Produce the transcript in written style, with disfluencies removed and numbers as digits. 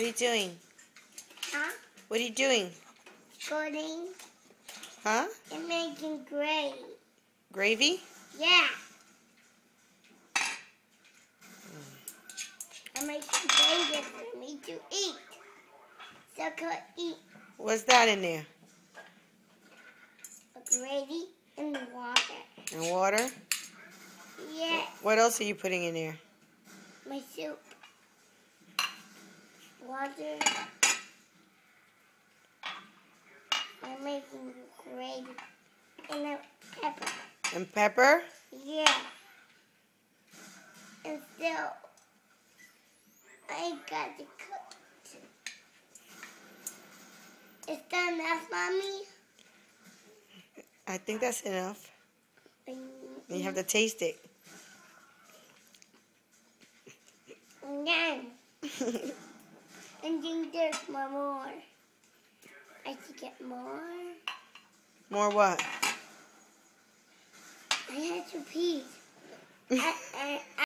What are you doing? Huh? What are you doing? Coding Huh? and making gravy. Gravy? Yeah. I'm making gravy for me to eat. So could eat What's that in there? a gravy and water. And water? Yeah. What else are you putting in there? My soup. Water. I'm making gravy and a pepper. And pepper? Yeah. And still, I got to cook. Is that enough, Mommy? I think that's enough. You have to taste it. Again. And then there's more. I should get more. More what? I had to pee.